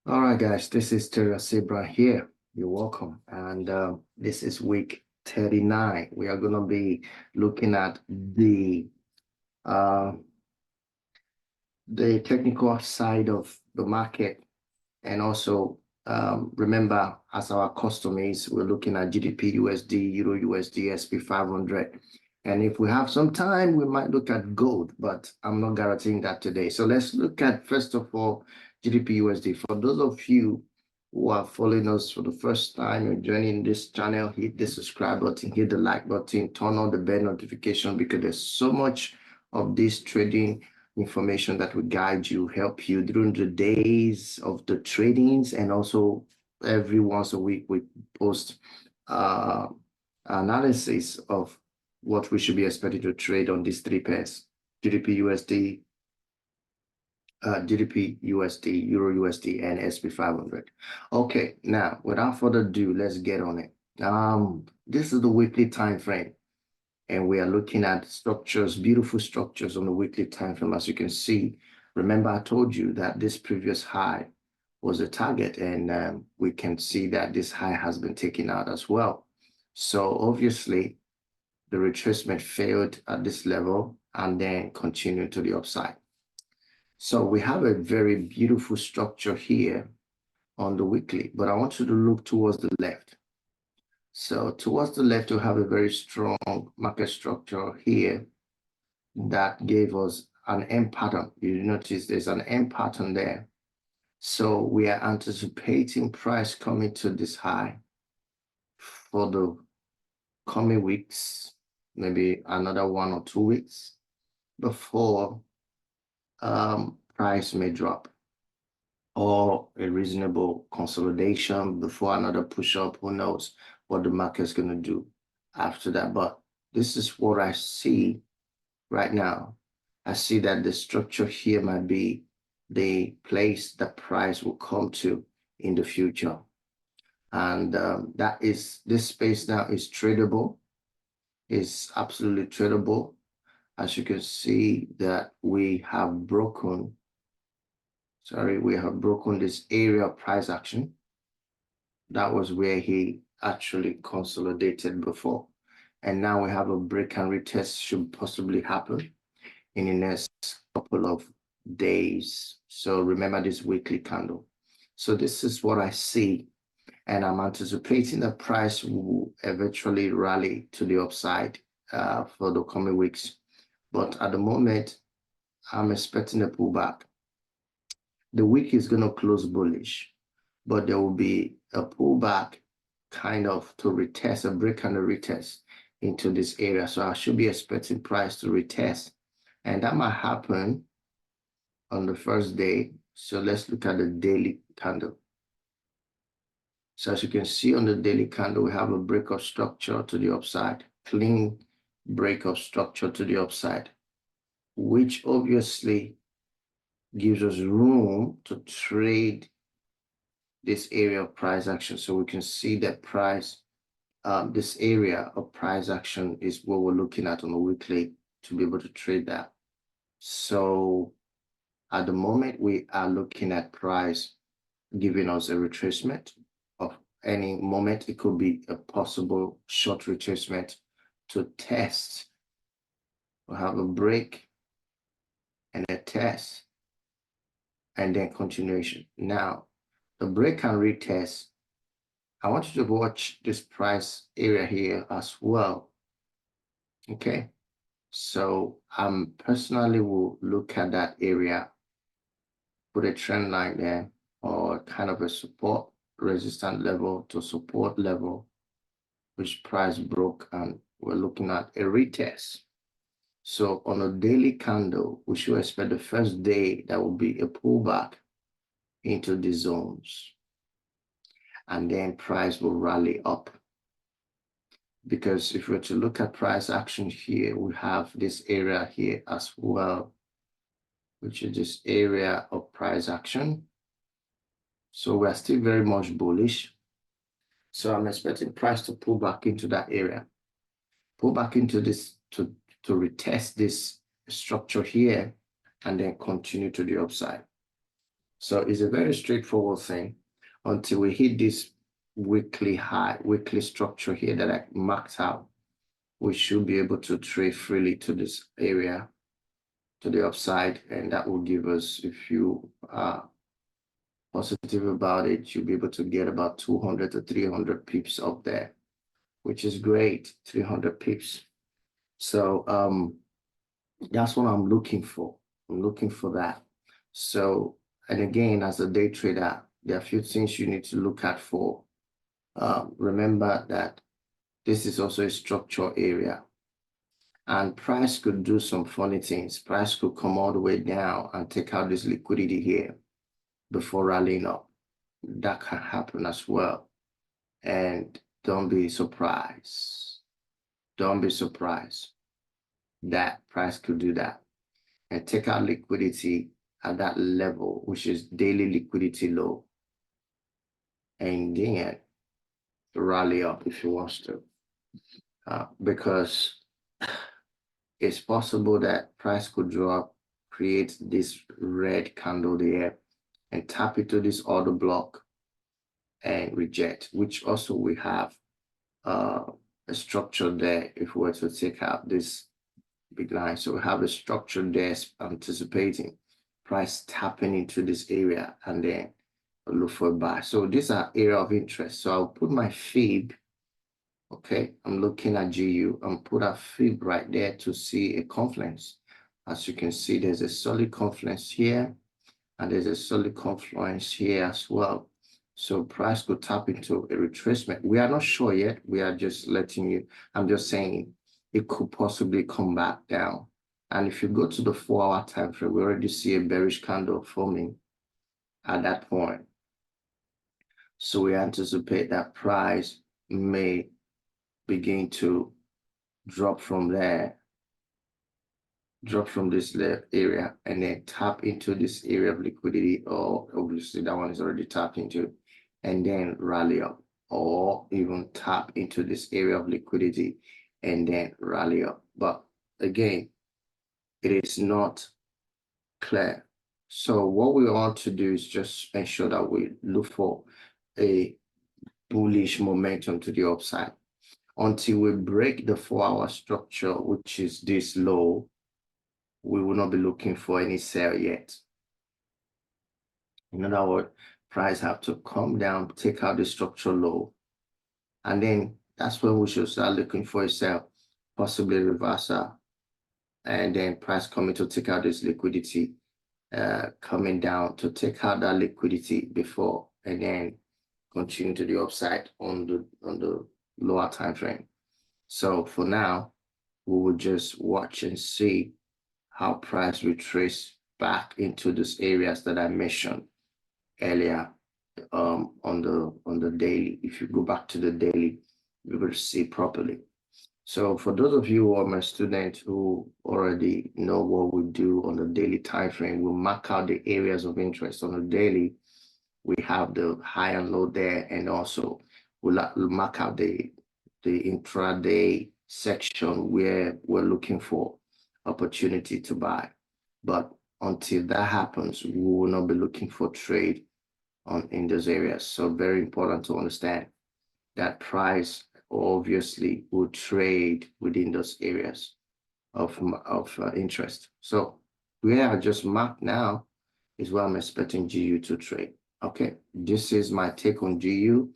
All right, guys, this is Terra Sabra here. You're welcome. And this is week 39. We are going to be looking at the technical side of the market. And also, remember, as our custom is, we're looking at GBPUSD, EURUSD SP500. And if we have some time, we might look at gold, but I'm not guaranteeing that today. So let's look at, first of all, GBPUSD. For those of you who are following us for the first time, you're joining this channel, hit the subscribe button, hit the like button, turn on the bell notification, because there's so much of this trading information that will guide you, help you during the days of the tradings, and also every once a week we post analysis of what we should be expected to trade on these three pairs: GBPUSD, GBPUSD, EURUSD, and SP500. Okay, now without further ado, let's get on it. This is the weekly time frame, and we are looking at structures, beautiful structures on the weekly time frame. As you can see, remember I told you that this previous high was a target, and we can see that this high has been taken out as well. So obviously, the retracement failed at this level and then continued to the upside. So we have a very beautiful structure here on the weekly, but I want you to look towards the left. So towards the left, you have a very strong market structure here that gave us an M pattern. You notice there's an M pattern there. So we are anticipating price coming to this high for the coming weeks, maybe another 1 or 2 weeks before price may drop, or a reasonable consolidation before another push up. Who knows what the market is going to do after that? But this is what I see right now. I see that the structure here might be the place that price will come to in the future. And that is, this space now is tradable, is absolutely tradable. As you can see that we have broken this area of price action. That was where he actually consolidated before. And now we have a break and retest should possibly happen in the next couple of days. So remember this weekly candle. So this is what I see. And I'm anticipating the price will eventually rally to the upside for the coming weeks. But at the moment, I'm expecting a pullback. The week is going to close bullish, but there will be a pullback kind of to retest, a break and a retest into this area. So I should be expecting price to retest, and that might happen on the first day. So let's look at the daily candle. So as you can see on the daily candle, we have a break of structure to the upside, clean break of structure to the upside, which obviously gives us room to trade this area of price action. So we can see that price, this area of price action is what we're looking at on the weekly to be able to trade that. So at the moment, we are looking at price giving us a retracement of any moment. It could be a possible short retracement to test. We'll have a break and a test, and then continuation. Now, the break and retest, I want you to watch this price area here as well. Okay, so personally will look at that area, put a trend line there, or kind of a support resistance level to support level, which price broke, and we're looking at a retest. So on a daily candle, we should expect the first day that will be a pullback into the zones, and then price will rally up. Because if we're to look at price action here, we have this area here as well, which is this area of price action. So we're still very much bullish. So I'm expecting price to pull back into that area, pull back into this to retest this structure here, and then continue to the upside. So it's a very straightforward thing until we hit this weekly high, weekly structure here that I marked out. We should be able to trade freely to this area, to the upside, and that will give us, if you are positive about it, you'll be able to get about 200 to 300 pips up there, which is great, 300 pips. So that's what I'm looking for. I'm looking for that. So, and again, as a day trader, there are a few things you need to look at for. Remember that this is also a structure area. And price could do some funny things. Price could come all the way down and take out this liquidity here before rallying up. That can happen as well. And don't be surprised. Don't be surprised that price could do that and take out liquidity at that level, which is daily liquidity low, and then rally up if he wants to, because it's possible that price could drop, create this red candle there, and tap into this order block and reject, which also we have a structure there if we were to take out this big line. So we have a structure there anticipating price tapping into this area and then look for a buy. So these are area of interest. So I'll put my fib. Okay, I'm looking at GU and put a fib right there to see a confluence. As you can see, there's a solid confluence here and there's a solid confluence here as well. So price could tap into a retracement. We are not sure yet. We are just letting you, I'm just saying it could possibly come back down. And if you go to the 4-hour time frame, we already see a bearish candle forming at that point. So we anticipate that price may begin to drop from there, drop from this area, and then tap into this area of liquidity, or obviously that one is already tapped into, and then rally up, or even tap into this area of liquidity and then rally up. But again, it is not clear. So what we want to do is just ensure that we look for a bullish momentum to the upside until we break the 4-hour structure, which is this low. We will not be looking for any sell yet. In other words, price have to come down, take out the structure low, and then that's when we should start looking for a sell, possibly reversal, and then price coming to take out this liquidity, coming down to take out that liquidity before, and then continue to the upside on the lower time frame. So for now, we will just watch and see how price retrace back into these areas that I mentioned earlier on the daily. If you go back to the daily, you will see properly. So for those of you who are my students who already know what we do on the daily time frame, we'll mark out the areas of interest on the daily. We have the high and low there, and also we'll mark out the intraday section where we're looking for opportunity to buy. But until that happens, we will not be looking for trade in those areas. So very important to understand that price obviously will trade within those areas of interest. So where I just marked now is where I'm expecting GU to trade. Okay, this is my take on GU.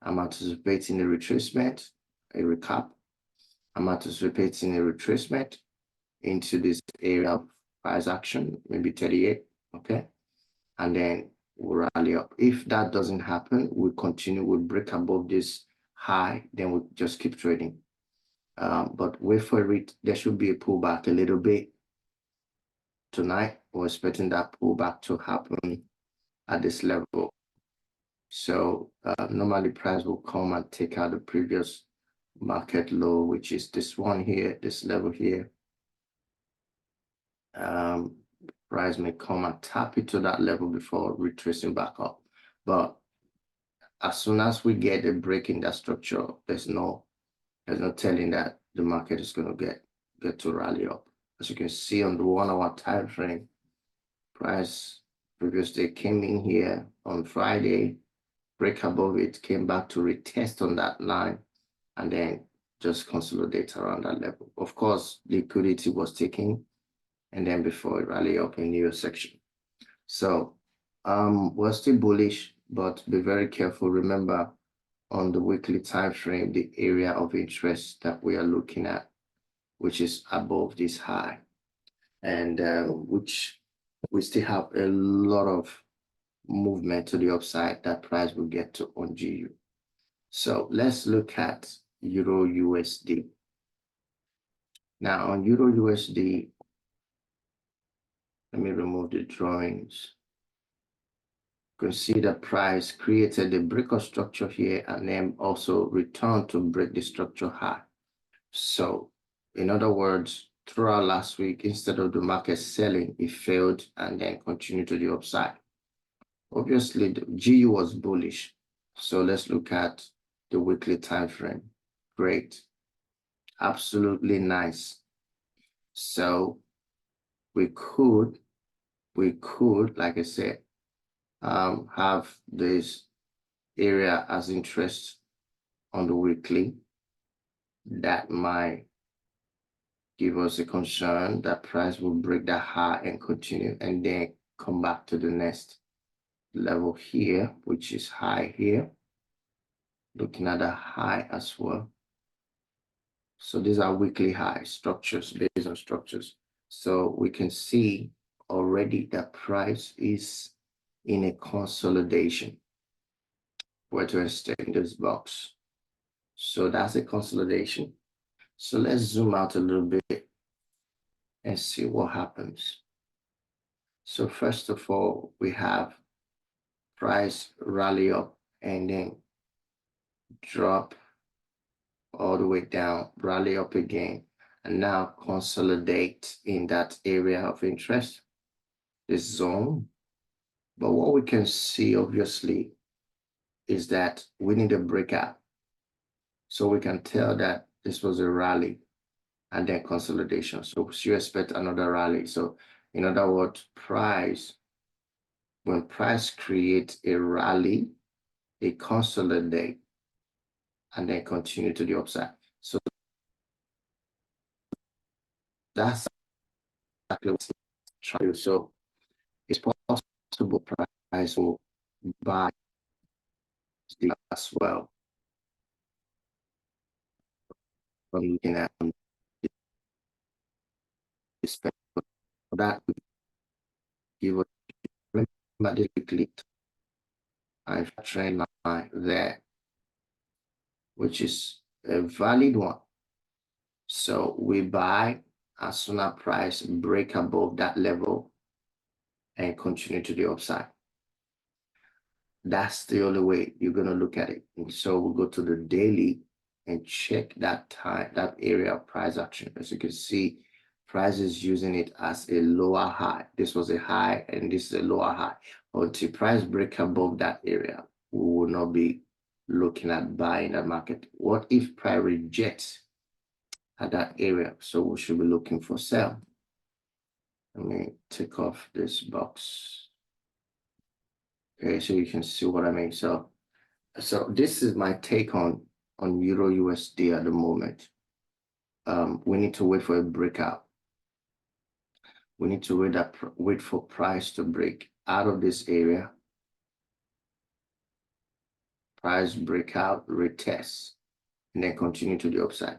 I'm anticipating a retracement, a recap. I'm anticipating a retracement into this area of price action, maybe 38, okay? And then we'll rally up. If that doesn't happen, we'll continue, we'll break above this high, then we'll just keep trading. But wait for it, there should be a pullback a little bit tonight. We're expecting that pullback to happen at this level. So normally price will come and take out the previous market low, which is this one here, this level here. Price may come and tap into that level before retracing back up. But as soon as we get a break in that structure, there's no telling that the market is going to get to rally up. As you can see on the 1-hour time frame, price previous day, came in here on Friday, break above it, came back to retest on that line, and then just consolidate around that level. Of course, liquidity was taken, and then before it rally up in new section. So we're still bullish, but be very careful. Remember, on the weekly time frame, the area of interest that we are looking at, which is above this high, and which we still have a lot of movement to the upside that price will get to on GU. So let's look at Euro USD. Now on Euro USD, let me remove the drawings. You can see the price created a breakout structure here and then also returned to break the structure high. So in other words, throughout last week, instead of the market selling, it failed and then continued to the upside. Obviously, the GU was bullish. So let's look at the weekly time frame. Great. Absolutely nice. So we could, like I said, have this area as interest on the weekly. That might give us a concern that price will break that high and continue and then come back to the next level here, which is high here. Looking at the high as well. So these are weekly high structures based on structures. So we can see already that price is in a consolidation. Where to extend this box. So that's a consolidation. So let's zoom out a little bit and see what happens. So first of all, we have price rally up and then drop all the way down, rally up again, and now consolidate in that area of interest, this zone. But what we can see, obviously, is that we need a breakout. So we can tell that this was a rally and then consolidation. So you expect another rally. So in other words, when price creates a rally, they consolidate and then continue to the upside. So that's exactly what it's trying to do. So it's possible price will buy as well. From looking at this, that give us remember this clicked and trend line there, which is a valid one. So we buy as soon as price break above that level and continue to the upside. That's the only way you're going to look at it. And so we'll go to the daily and check that time, that area of price action. As you can see, price is using it as a lower high. This was a high and this is a lower high. Until price break above that area, we will not be looking at buying that market. What if price rejects at that area? So we should be looking for sell. Let me take off this box. Okay, so you can see what I mean. So this is my take on Euro USD at the moment. We need to wait for a breakout. We need to wait for price to break out of this area. Price breakout, retest, and then continue to the upside.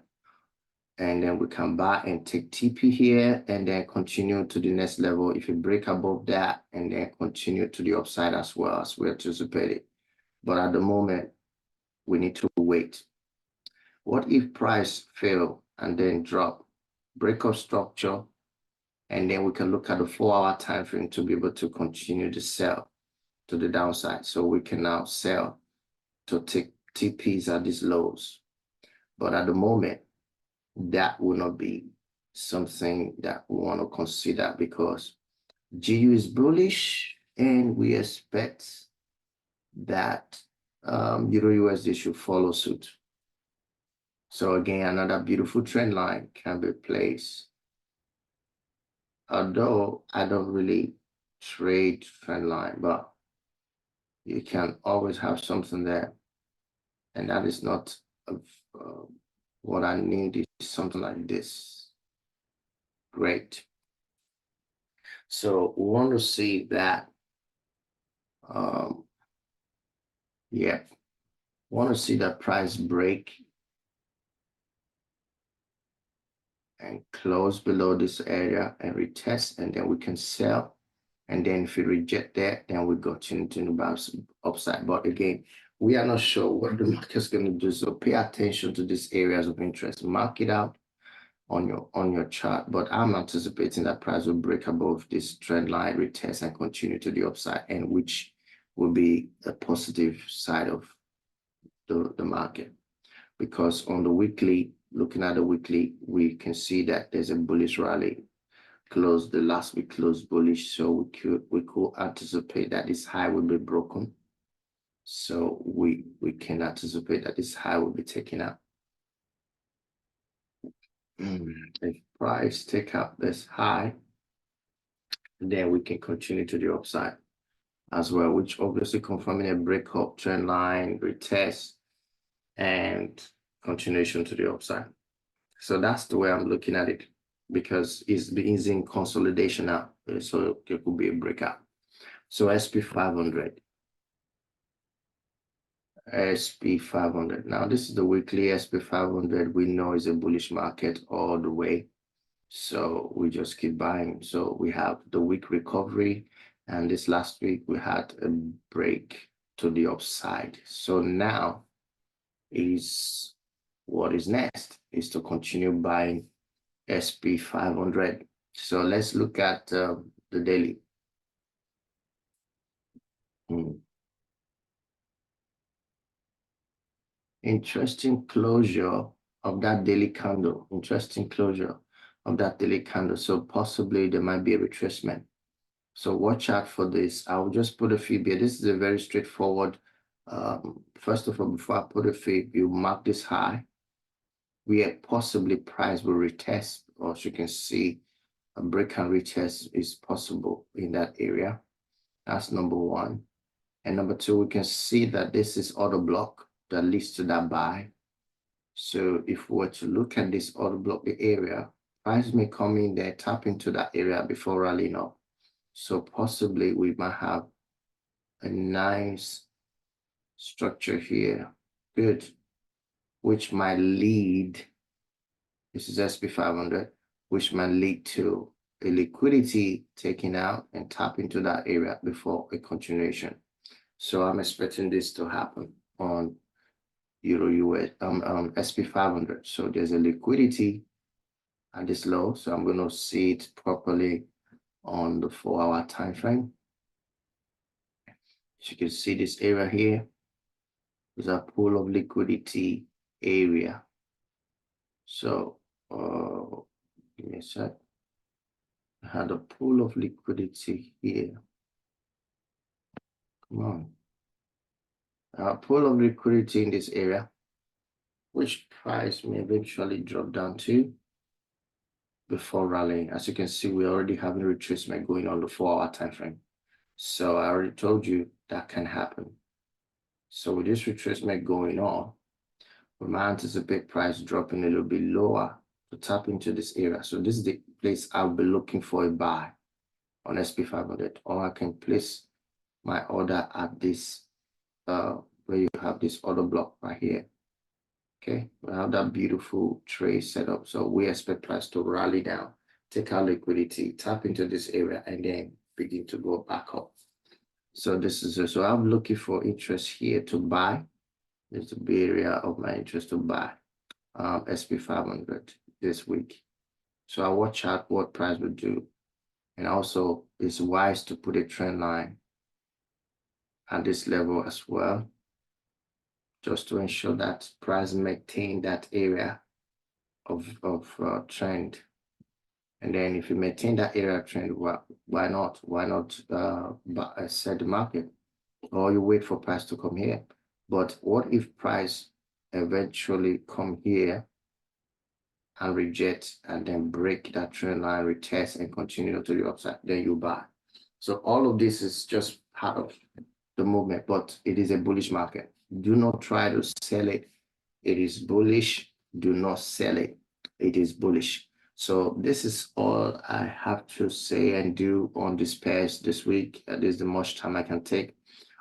And then we come back and take TP here and then continue to the next level. If you break above that and then continue to the upside as well as we anticipated. But at the moment, we need to wait. What if price fail and then drop, break up structure, and then we can look at the 4-hour time frame to be able to continue to sell to the downside. So we can now sell to take TPs at these lows. But at the moment, that will not be something that we want to consider because GU is bullish and we expect that Euro USD should follow suit. So again, another beautiful trend line can be placed. Although I don't really trade trend line, but you can always have something there, and that is not what I need. Is something like this. Great. So we want to see that. Yeah, want to see that price break and close below this area and retest, and then we can sell. And then if we reject that, then we go to the bounce upside. But again, we are not sure what the market's going to do. So pay attention to these areas of interest. Mark it out on your chart. But I'm anticipating that price will break above this trend line, retest, and continue to the upside, and which will be a positive side of the market. Because on the weekly, looking at the weekly, we can see that there's a bullish rally. The last week closed bullish, so we could anticipate that this high will be broken. So we can anticipate that this high will be taken out. If price take out this high, then we can continue to the upside as well, which obviously confirming a breakup trend line, retest, and continuation to the upside. So that's the way I'm looking at it, because it's in consolidation now, so it could be a breakout. So SP500. SP500. Now this is the weekly SP500. We know is a bullish market all the way, so we just keep buying. So we have the week recovery, and this last week we had a break to the upside. So now is what is next is to continue buying SP500. So let's look at the daily. Interesting closure of that daily candle. Interesting closure of that daily candle. So possibly there might be a retracement. So watch out for this. I'll just put a fib here. This is a very straightforward. First of all, before I put a fib, you mark this high, where possibly price will retest, or as you can see, a break and retest is possible in that area. That's number one. And number two, we can see that this is order block that leads to that buy. So if we were to look at this order block, the area, price may come in there, tap into that area before rallying up. So possibly we might have a nice structure here, good, which might lead, this is SP500, which might lead to a liquidity taken out and tap into that area before a continuation. So I'm expecting this to happen on EURUSD SP500. So there's a liquidity at this low. So I'm going to see it properly on the 4-hour time frame. As you can see, this area here is a pool of liquidity area. So give me a sec. I had a pool of liquidity here. Come on. A pool of liquidity in this area, which price may eventually drop down to before rallying. As you can see, we're already having a retracement going on the 4-hour time frame. So I already told you that can happen. So with this retracement going on, we might anticipate price dropping a little bit lower to tap into this area. So this is the place I'll be looking for a buy on SP500, or I can place my order at this where you have this order block right here. Okay, we have that beautiful trade set up. So we expect price to rally down, take out liquidity, tap into this area, and then begin to go back up. So this is so I'm looking for interest here to buy. There's a big area of my interest to buy SP500 this week. So I watch out what price will do. And also it's wise to put a trend line at this level as well, just to ensure that price maintain that area of trend. And then if you maintain that area trend, why not? Why not set the market? Or you wait for price to come here. But what if price eventually come here and reject and then break that trend line, retest, and continue to the upside? Then you buy. So all of this is just part of the movement, but it is a bullish market. Do not try to sell it. It is bullish. Do not sell it. It is bullish. So this is all I have to say and do on this pairs this week. This is the much time I can take.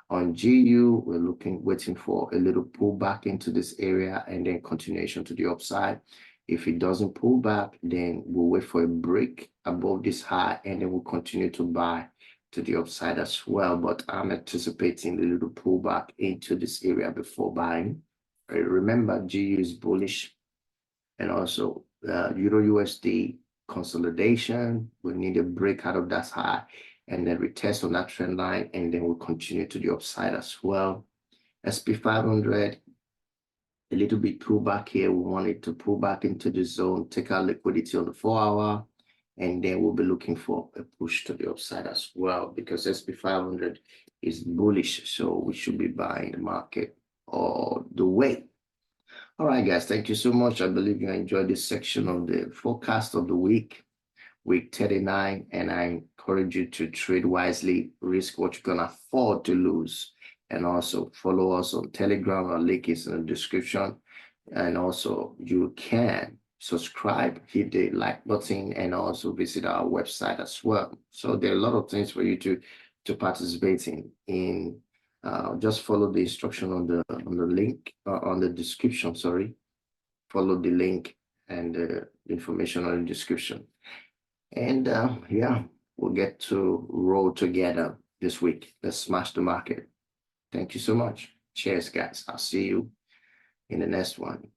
On GU, we're waiting for a little pullback into this area and then continuation to the upside. If it doesn't pull back, then we'll wait for a break above this high and then we'll continue to buy to the upside as well. But I'm anticipating a little pullback into this area before buying. Remember, GU is bullish, and also EURUSD consolidation. We need a break out of that high and then retest on that trend line, and then we'll continue to the upside as well. SP500, a little bit pullback here. We want it to pull back into the zone, take our liquidity on the 4-hour, and then we'll be looking for a push to the upside as well, because SP500 is bullish, so we should be buying the market all the way. All right, guys, thank you so much. I believe you enjoyed this section of the forecast of the week 39, and I encourage you to trade wisely, risk what you can afford to lose, and also follow us on Telegram. Our link is in the description, and also you can subscribe, hit the like button, and also visit our website as well. So there are a lot of things for you to participate in. Just follow the instruction on the link on the description. Sorry, follow the link and the information on the description. And yeah, we'll get to roll together this week. Let's smash the market. Thank you so much. Cheers, guys. I'll see you in the next one.